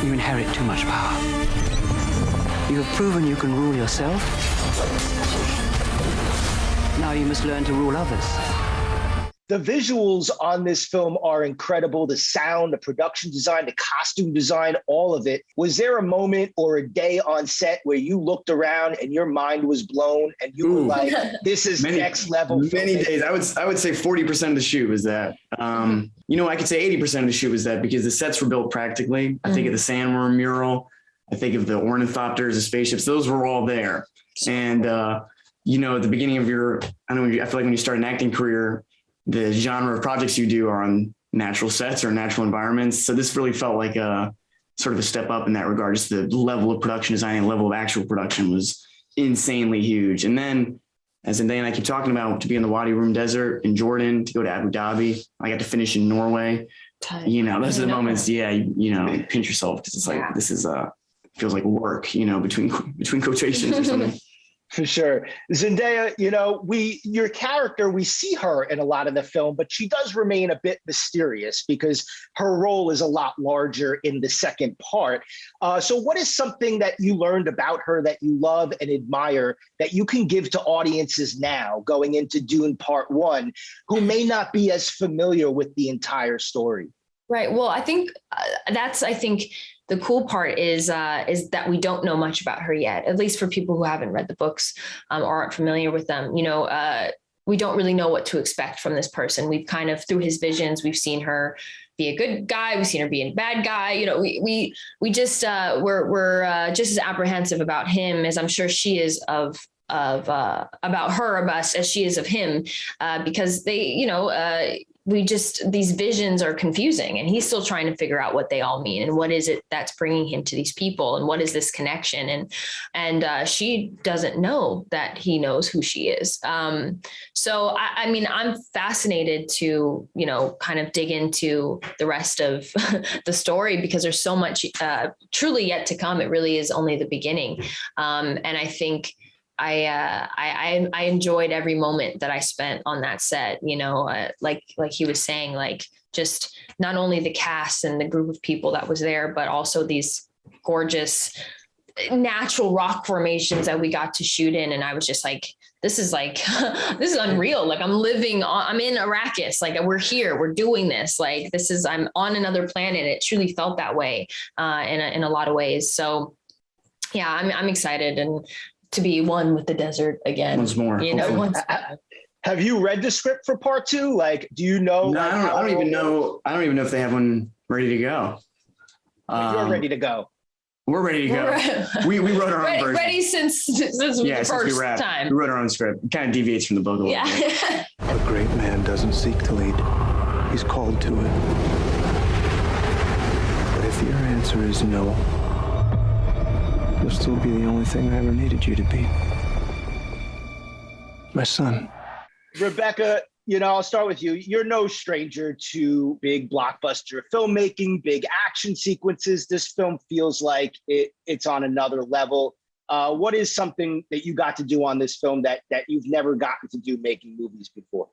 You inherit too much power. You have proven you can rule yourself. Now you must learn to rule others. The visuals on this film are incredible. The sound, the production design, the costume design, all of it. Was there a moment or a day on set where you looked around and your mind was blown and you were like, this is next level? Many days. I would say 40% of the shoot was that. I could say 80% of the shoot was that because the sets were built practically. I think of the sandworm mural. I think of the ornithopters, the spaceships. Those were all there. And, at the beginning of I feel like when you start an acting career, the genre of projects you do are on natural sets or natural environments. So this really felt like a sort of a step up in that regard. Just the level of production design and level of actual production was insanely huge. And then, as Zendaya and I keep talking about, to be in the Wadi Rum Desert in Jordan, to go to Abu Dhabi, I got to finish in Norway. Those are the moments, pinch yourself because it's like, this is feels like work, between quotations or something. For sure. Zendaya, your character, we see her in a lot of the film, but she does remain a bit mysterious because her role is a lot larger in the second part. So what is something that you learned about her that you love and admire that you can give to audiences now going into Dune Part 1 who may not be as familiar with the entire story? Right. Well, I think the cool part is that we don't know much about her yet, at least for people who haven't read the books or aren't familiar with them. We don't really know what to expect from this person. We've kind of, through his visions, we've seen her be a good guy. We've seen her be a bad guy. We're just as apprehensive about him as I'm sure she is about her, of us, as she is of him, because these visions are confusing and he's still trying to figure out what they all mean and what is it that's bringing him to these people and what is this connection. And she doesn't know that he knows who she is. So I'm fascinated to, kind of dig into the rest of the story because there's so much truly yet to come. It really is only the beginning. And I think I enjoyed every moment that I spent on that set, like he was saying, like just not only the cast and the group of people that was there, but also these gorgeous natural rock formations that we got to shoot in. And I was just like, this is unreal. Like I'm in Arrakis. Like we're here, we're doing this. Like I'm on another planet. It truly felt that way in a lot of ways. So yeah, I'm excited and to be one with the desert again. Once more. Have you read the script for Part 2? Like, do you know? No, I don't even know. I don't even know if they have one ready to go. You're ready to go. We're ready to go. We wrote our own version. Ready since the first time. We wrote our own script. It kind of deviates from the book a little bit. A great man doesn't seek to lead. He's called to it. But if your answer is no, you'll still be the only thing I ever needed you to be. My son. Rebecca, I'll start with you. You're no stranger to big blockbuster filmmaking, big action sequences. This film feels like it's on another level. What is something that you got to do on this film that you've never gotten to do making movies before?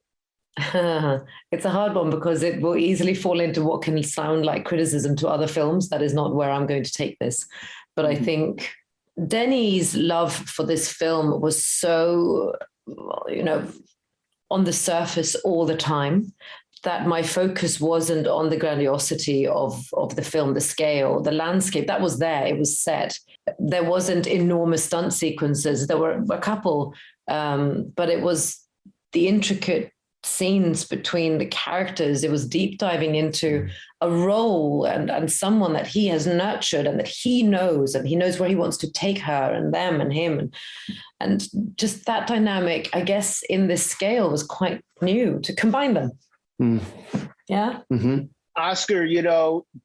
It's a hard one because it will easily fall into what can sound like criticism to other films. That is not where I'm going to take this. But I think Denis' love for this film was so, on the surface all the time that my focus wasn't on the grandiosity of the film, the scale, the landscape. That was there. It was set. There wasn't enormous stunt sequences. There were a couple, but it was the intricate scenes between the characters. It was deep diving into a role and someone that he has nurtured and that he knows where he wants to take her and them and him. And just that dynamic, I guess, in this scale was quite new to combine them. Yeah. Mm-hmm. Oscar,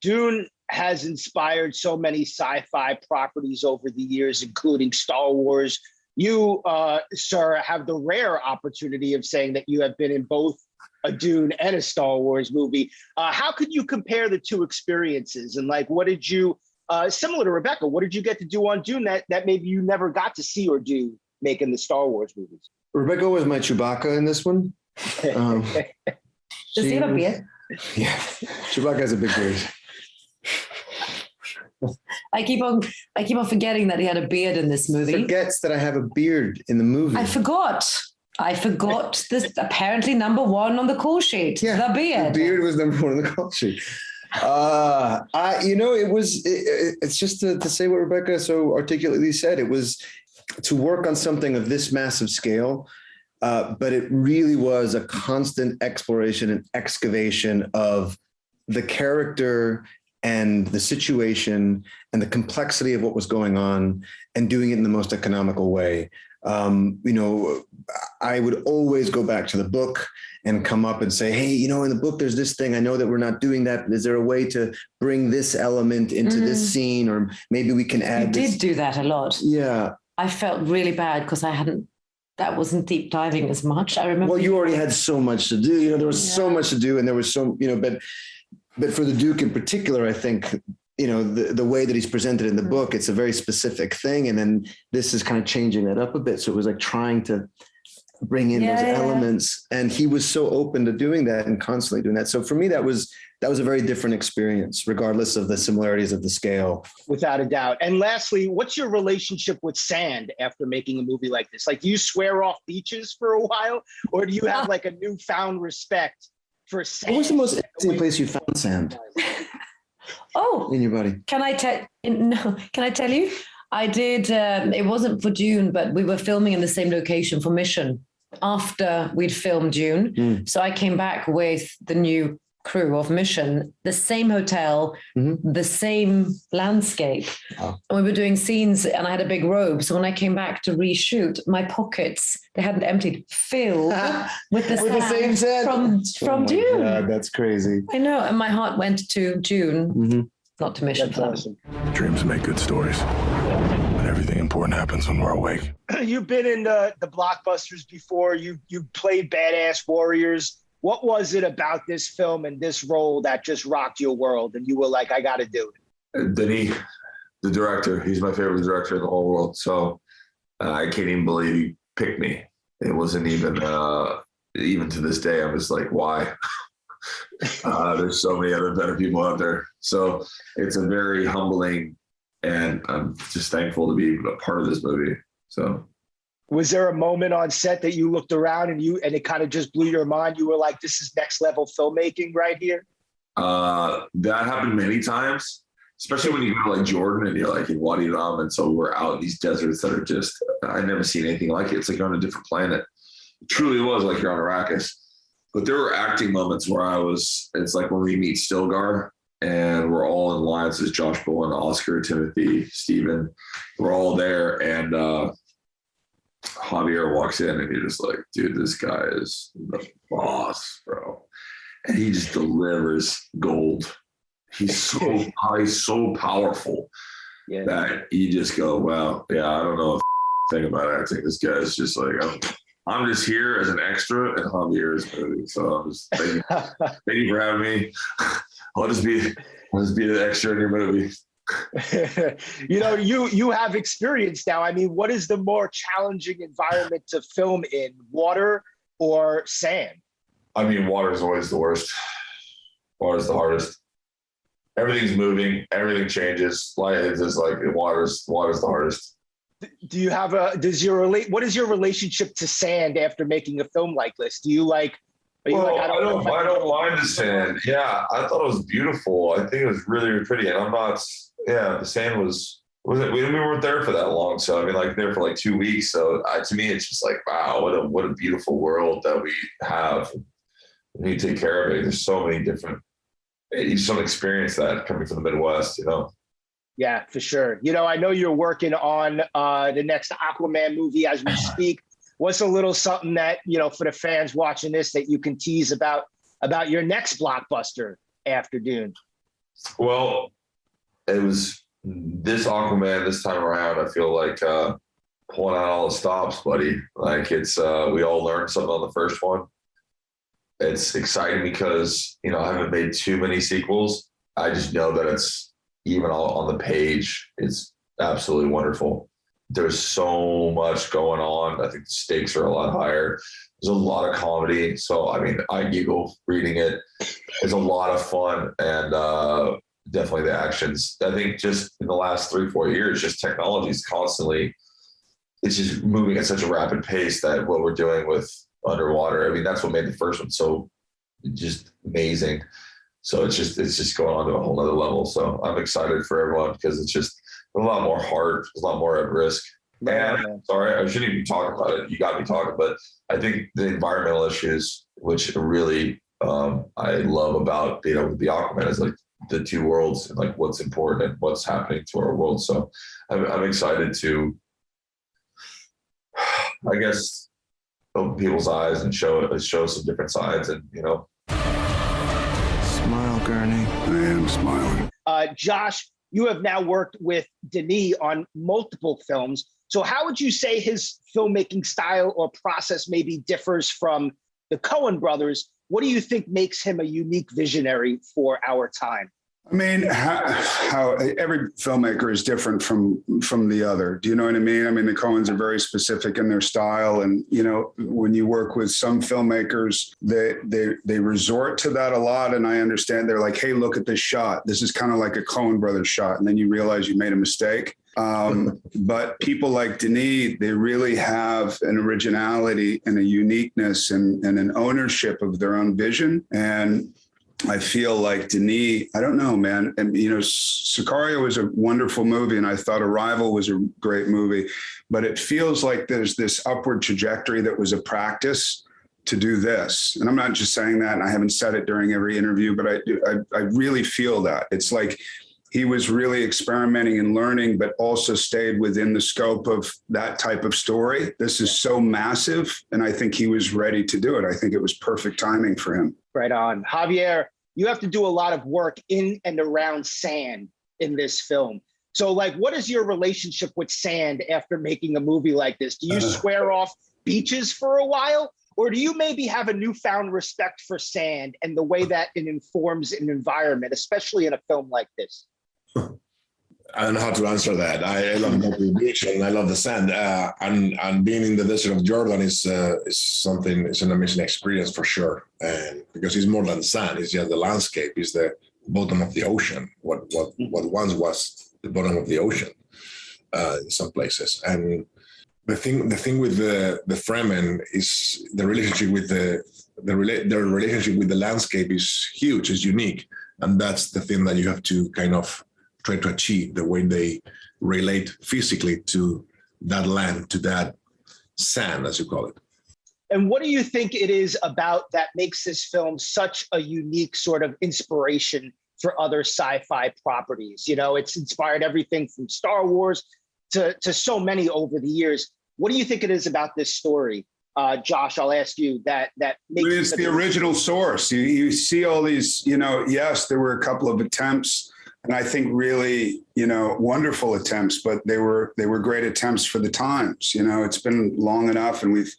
Dune has inspired so many sci-fi properties over the years, including Star Wars. You, sir, have the rare opportunity of saying that you have been in both a Dune and a Star Wars movie. How could you compare the two experiences? And what did you, similar to Rebecca, what did you get to do on Dune that maybe you never got to see or do making the Star Wars movies? Rebecca was my Chewbacca in this one. Does he have a beard? Yeah, Chewbacca has a big beard. I keep on forgetting that he had a beard in this movie. Forgets that I have a beard in the movie. I forgot this. Apparently, number one on the call sheet. Yeah, the beard. The beard was number one on the call sheet. It's just to say what Rebecca so articulately said. It was to work on something of this massive scale, but it really was a constant exploration and excavation of the character and the situation and the complexity of what was going on, and doing it in the most economical way. I would always go back to the book and come up and say, hey, in the book, there's this thing. I know that we're not doing that. Is there a way to bring this element into this scene? Or maybe we can add You did do that a lot. Yeah. I felt really bad because that wasn't deep diving as much. I remember. Well, you already had so much to do. There was so much to do, and there was but for the Duke in particular, I think, the way that he's presented in the book, it's a very specific thing. And then this is kind of changing that up a bit. So it was like trying to bring in those elements. And he was so open to doing that and constantly doing that. So for me, that was a very different experience, regardless of the similarities of the scale. Without a doubt. And lastly, what's your relationship with sand after making a movie like this? Like, do you swear off beaches for a while, or do you have like a newfound respect for sand? What was the most interesting place you found sand? Oh, in your body. Can I tell you? I did. It wasn't for Dune, but we were filming in the same location for Mission after we'd filmed Dune. So I came back with the new crew of Mission, the same hotel, the same landscape. Oh. And we were doing scenes, and I had a big robe. So when I came back to reshoot, my pockets, they hadn't emptied, filled with the same sand from Dune. God, that's crazy. I know. And my heart went to Dune, not to Mission. That's awesome. Dreams make good stories. But everything important happens when we're awake. You've been in the blockbusters before. You played badass warriors. What was it about this film and this role that just rocked your world, and you were like, I got to do it? Denis, the director, he's my favorite director in the whole world. So I can't even believe he picked me. It wasn't even to this day, I'm just like, why? There's so many other better people out there. So it's a very humbling, and I'm just thankful to be a part of this movie. So. Was there a moment on set that you looked around and it kind of just blew your mind? You were like, this is next level filmmaking right here? That happened many times, especially when you go to like Jordan and you're like in Wadi Rum. And so we're out in these deserts that are just, I've never seen anything like it. It's like you're on a different planet. It truly was like you're on Arrakis. But there were acting moments where it's like when we meet Stilgar and we're all in lines as Josh Brolin, Oscar, Timothy, Steven. We're all there, and Javier walks in and you're just like, dude, this guy is the boss, bro. And he just delivers gold. He's so powerful that you just go, wow, yeah, I don't know a thing about acting. This guy is just like, I'm just here as an extra in Javier's movie. So I'm just thank you for having me. I'll just be the extra in your movie. You have experience now. I mean, what is the more challenging environment to film in, water or sand? I mean, water is always the worst. Water is the hardest. Everything's moving. Everything changes. Like it's just like water's the hardest. Do you have what is your relationship to sand after making a film like this? Do you like? I don't mind the sand. Yeah, I thought it was beautiful. I think it was really, really pretty. And the sand we weren't there for that long. So, I mean, like there for like 2 weeks. So to me, it's just like, wow, what a beautiful world that we have. We need to take care of it. There's so many different, you just don't experience that coming from the Midwest, Yeah, for sure. I know you're working on the next Aquaman movie as we speak. What's a little something that, for the fans watching this that you can tease about your next blockbuster after Dune? Well, it was this Aquaman this time around. I feel like pulling out all the stops, buddy. Like it's, we all learned something on the first one. It's exciting because, I haven't made too many sequels. I just know that it's even on the page, it's absolutely wonderful. There's so much going on. I think the stakes are a lot higher. There's a lot of comedy. So, I mean, I giggle reading it. It's a lot of fun. And definitely the actions. I think just in the last 3-4 years, just technology is constantly, it's just moving at such a rapid pace that what we're doing with underwater, I mean, that's what made the first one so just amazing. So it's just going on to a whole nother level. So I'm excited for everyone because it's just a lot more hard, a lot more at risk. And sorry, I shouldn't even be talking about it. You got me talking, but I think the environmental issues, which really I love about being able to be Aquaman, is like the two worlds and like what's important and what's happening to our world. So I'm excited to, I guess, open people's eyes and show some different sides, and you know. Smile, Gurney. I am smiling. Josh, you have now worked with Denis on multiple films. So how would you say his filmmaking style or process maybe differs from the Coen brothers? What do you think makes him a unique visionary for our time? I mean, how every filmmaker is different from the other. Do you know what I mean? I mean, the Coens are very specific in their style, and you know, when you work with some filmmakers, they resort to that a lot. And I understand they're like, "Hey, look at this shot. This is kind of like a Coen brothers shot," and then you realize you made a mistake. But people like Denis, they really have an originality and a uniqueness and an ownership of their own vision. And I feel like Denis, I don't know, man. And, you know, Sicario was a wonderful movie, and I thought Arrival was a great movie. But it feels like there's this upward trajectory that was a practice to do this. And I'm not just saying that, and I haven't said it during every interview, but I really feel that. It's like he was really experimenting and learning, but also stayed within the scope of that type of story. This is so massive, and I think he was ready to do it. I think it was perfect timing for him. Right on. Javier, you have to do a lot of work in and around sand in this film. So, like, what is your relationship with sand after making a movie like this? Do you square off beaches for a while? Or do you maybe have a newfound respect for sand and the way that it informs an environment, especially in a film like this? I don't know how to answer that. I love the beach and I love the sand. And being in the desert of Jordan is something. It's an amazing experience for sure. And because it's more than sand, it's just the landscape. It's the bottom of the ocean. What once was the bottom of the ocean in some places. And the thing with the Fremen is the relationship with their relationship with the landscape is huge. It's unique, and that's the thing that you have to kind of try to achieve, the way they relate physically to that land, to that sand, as you call it. And what do you think it is about that makes this film such a unique sort of inspiration for other sci-fi properties? You know, it's inspired everything from Star Wars to so many over the years. What do you think it is about this story? Josh, I'll ask you that makes it's the original source. You see all these, you know, yes, there were a couple of attempts, and I think really, you know, wonderful attempts, but they were great attempts for the times. You know, it's been long enough, and we've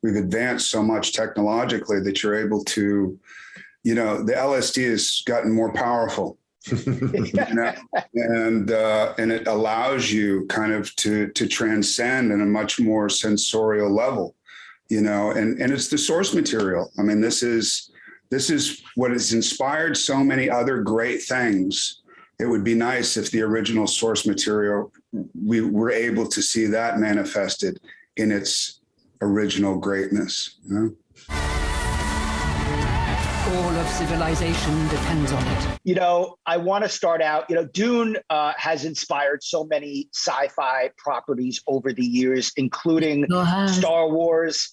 advanced so much technologically that you're able to, you know, the LSD has gotten more powerful. You know? And it allows you kind of to transcend in a much more sensorial level, you know, and it's the source material. I mean, this is what has inspired so many other great things. It would be nice if the original source material, we were able to see that manifested in its original greatness, you know? All of civilization depends on it. You know, I want to start out, you know, Dune has inspired so many sci-fi properties over the years, including Star Wars.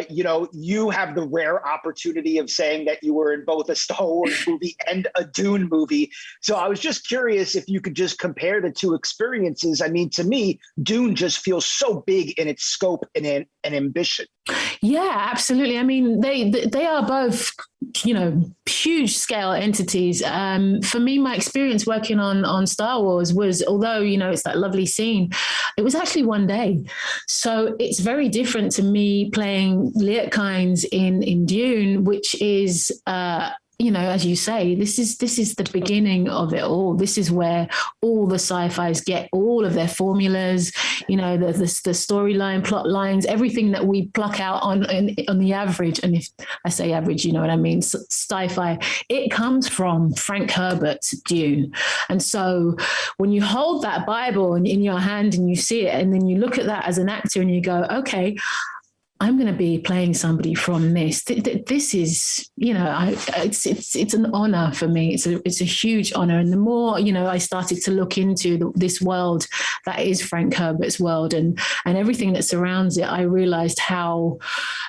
You know, you have the rare opportunity of saying that you were in both a Star Wars movie and a Dune movie. So I was just curious if you could just compare the two experiences. I mean, to me, Dune just feels so big in its scope and ambition. Yeah, absolutely. I mean, they are both, you know, huge scale entities. For me, my experience working on Star Wars was, although, you know, it's that lovely scene, it was actually one day. So it's very different to me playing Liet Kynes in Dune, which is you know, as you say, this is the beginning of it all. This is where all the sci-fis get all of their formulas, you know, the storyline, plot lines, everything that we pluck out on the average. And if I say average, you know what I mean, sci-fi, it comes from Frank Herbert's Dune. And so when you hold that Bible in your hand and you see it, and then you look at that as an actor and you go, okay, I'm going to be playing somebody from this. This is, you know, it's an honor for me. It's a huge honor. And the more, you know, I started to look into this world that is Frank Herbert's world and everything that surrounds it, I realized how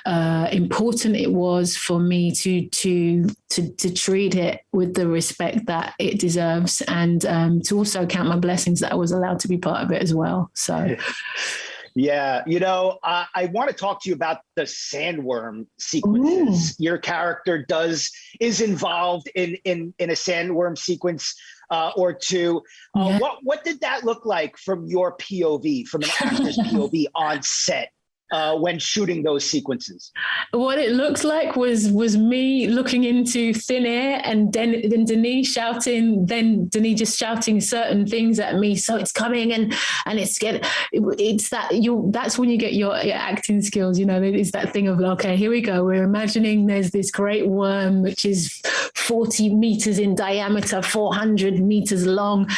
important it was for me to treat it with the respect that it deserves, and to also count my blessings that I was allowed to be part of it as well. So. Yeah, you know, I want to talk to you about the sandworm sequences. Your character is involved in a sandworm sequence or two. What did that look like from your POV, from an actor's POV on set? When shooting those sequences? What it looked like was me looking into thin air and then Denis shouting, then Denis just shouting certain things at me. So it's coming and it's that's when you get your acting skills, you know, it's that thing of, okay, here we go. We're imagining there's this great worm, which is 40 meters in diameter, 400 meters long.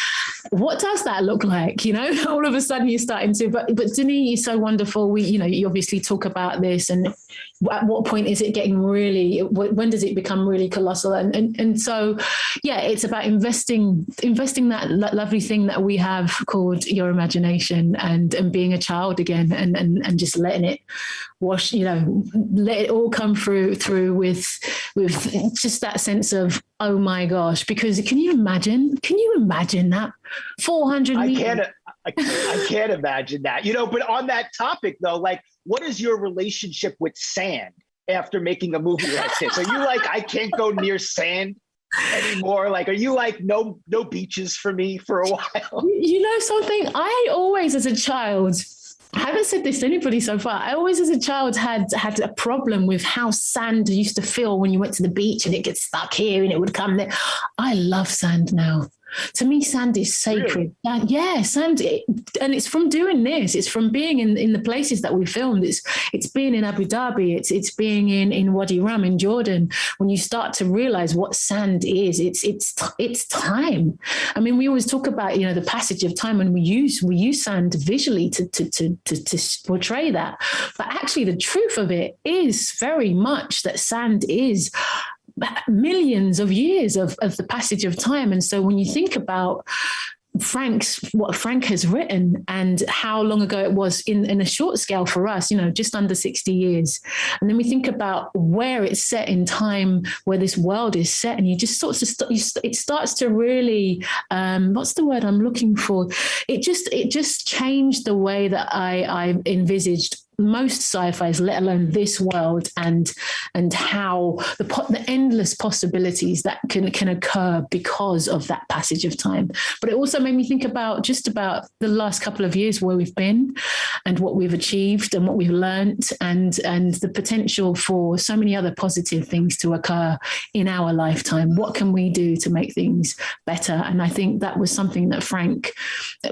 What does that look like? You know, all of a sudden you're starting to, but Denis is so wonderful. You obviously talk about this, and at what point is it getting really, when does it become really colossal? And so, yeah, it's about investing that lovely thing that we have called your imagination and being a child again and just letting it wash, you know, let it all come through with just that sense of, oh my gosh, because can you imagine that 400 meters? I can't imagine that, you know, but on that topic though, like, what is your relationship with sand after making a movie like this? Are you like, I can't go near sand anymore? Like, are you like, no beaches for me for a while? You know something? I always, as a child, I haven't said this to anybody so far, I always as a child had a problem with how sand used to feel when you went to the beach and it gets stuck here and it would come there. I love sand now. To me, sand is sacred. Really? Yeah, sand, and it's from doing this. It's from being in the places that we filmed. It's being in Abu Dhabi. It's being in Wadi Rum in Jordan. When you start to realize what sand is, it's time. I mean, we always talk about, you know, the passage of time, and we use sand visually to portray that. But actually, the truth of it is very much that sand is millions of years of the passage of time. And so when you think about what Frank has written and how long ago it was in a short scale for us, you know, just under 60 years. And then we think about where it's set in time, where this world is set, and you just sort of, it starts to really, what's the word I'm looking for? It just changed the way that I envisaged most sci-fis, let alone this world, and how the endless possibilities that can occur because of that passage of time. But it also made me think about the last couple of years where we've been and what we've achieved and what we've learned, and the potential for so many other positive things to occur in our lifetime. What can we do to make things better? And I think that was something that Frank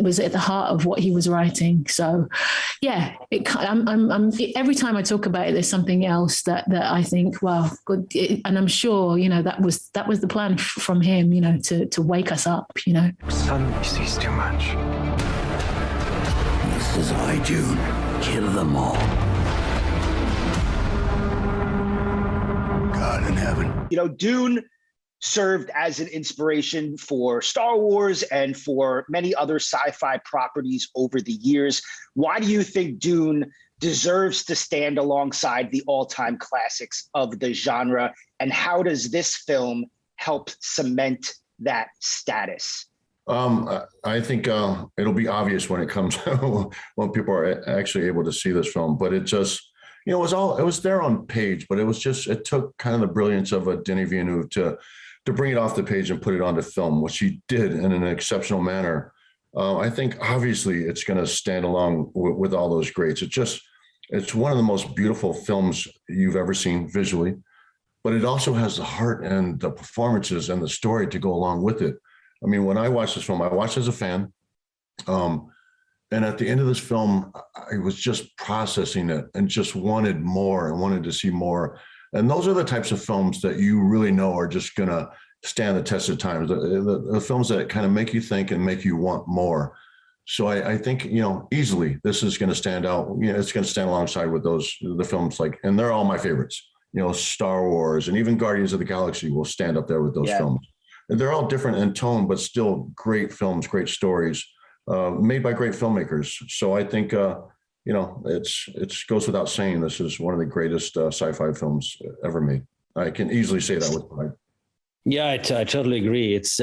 was at the heart of what he was writing. So yeah, every time I talk about it, there's something else that I think, wow, good. And I'm sure, you know, that was the plan from him, you know, to wake us up, you know. Sun sees too much. This is why, Dune. Kill them all. God in heaven. You know, Dune served as an inspiration for Star Wars and for many other sci-fi properties over the years. Why do you think Dune deserves to stand alongside the all-time classics of the genre? And how does this film help cement that status? I think it'll be obvious when it comes when people are actually able to see this film. But it just, you know, it was there on page, but it took kind of the brilliance of Denis Villeneuve to bring it off the page and put it onto film, which he did in an exceptional manner. I think obviously it's going to stand along with all those greats. It's one of the most beautiful films you've ever seen visually. but it also has the heart and the performances and the story to go along with it. I mean, when I watched this film, I watched as a fan. And at the end of this film, I was just processing it and just wanted more and wanted to see more. And those are the types of films that you really know are just going to stand the test of time. The films that kind of make you think and make you want more. So I think, easily this is going to stand out. It's going to stand alongside with the films and they're all my favorites. Star Wars and even Guardians of the Galaxy will stand up there with those films. And they're all different in tone, but still great films, great stories. Made by great filmmakers. So I think, it goes without saying, this is one of the greatest sci-fi films ever made. I can easily say that with pride. Yeah, I totally agree. It's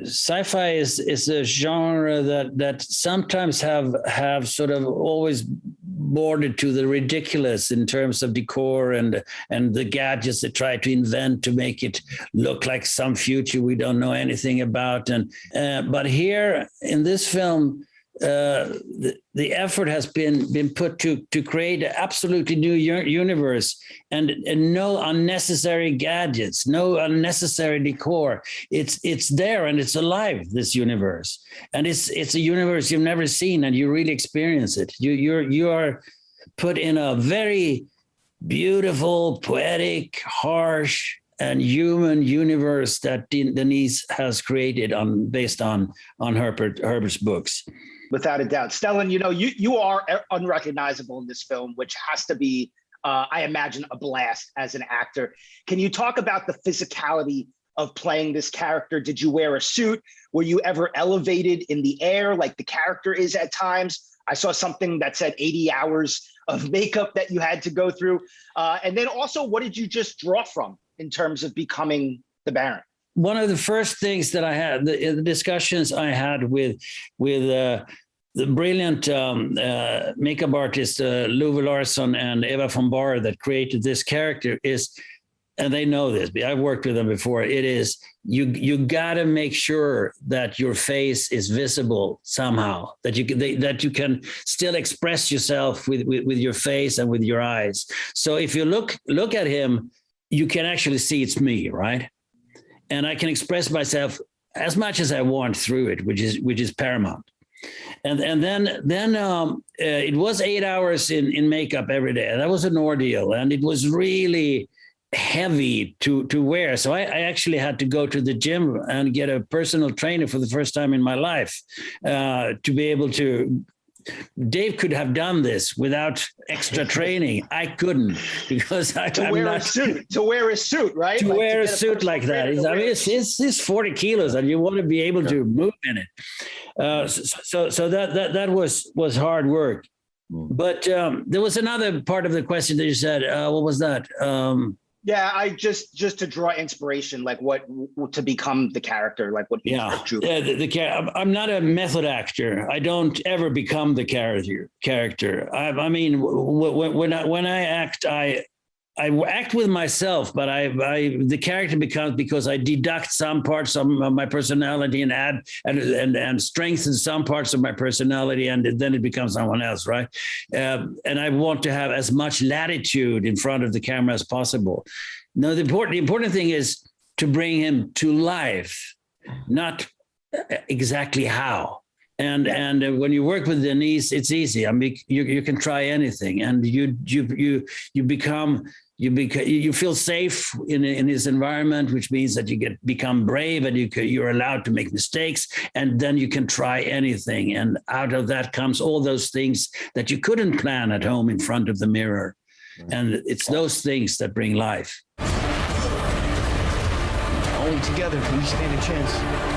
sci-fi is a genre that sometimes have sort of always bordered to the ridiculous in terms of decor and the gadgets they try to invent to make it look like some future we don't know anything about. But here in this film, the effort has been put to create an absolutely new universe and no unnecessary gadgets, no unnecessary decor. It's there and it's alive, this universe, and it's a universe you've never seen, and you really experience it. You are put in a very beautiful, poetic, harsh, and human universe that Denis has created based on Herbert's books. Without a doubt. Stellan, you are unrecognizable in this film, which has to be, I imagine, a blast as an actor. Can you talk about the physicality of playing this character? Did you wear a suit? Were you ever elevated in the air like the character is at times? I saw something that said 80 hours of makeup that you had to go through. And then also, what did you just draw from in terms of becoming the Baron? One of the first things that I had, the discussions I had with the brilliant makeup artist Love Larsson and Eva von Bahr that created this character is, and they know this, I've worked with them before, it is you got to make sure that your face is visible somehow, that you can still express yourself with your face and with your eyes. So if you look at him, you can actually see it's me, right? And I can express myself as much as I want through it, which is paramount. And then it was 8 hours in makeup every day. That was an ordeal, and it was really heavy to wear. So I actually had to go to the gym and get a personal trainer for the first time in my life to be able to. Dave could have done this without extra training. I couldn't, because to wear a suit, right? To wear a suit like that. I mean, it's 40 kilos, and you want to be able to move in it. So that was hard work. But there was another part of the question that you said. What was that? Yeah, I just to draw inspiration, like what to become the character, like what. Yeah, I'm not a method actor. I don't ever become the character. I mean, when I act, I act with myself, but the character becomes because I deduct some parts of my personality and add and strengthen some parts of my personality, and then it becomes someone else, right? And I want to have as much latitude in front of the camera as possible. Now, the important thing is to bring him to life, not exactly how. And when you work with Denis, it's easy. I mean, you can try anything, and you feel safe in his environment, which means that you become brave, and you're allowed to make mistakes, and then you can try anything. And out of that comes all those things that you couldn't plan at home in front of the mirror. And it's those things that bring life. Only together can we stand a chance.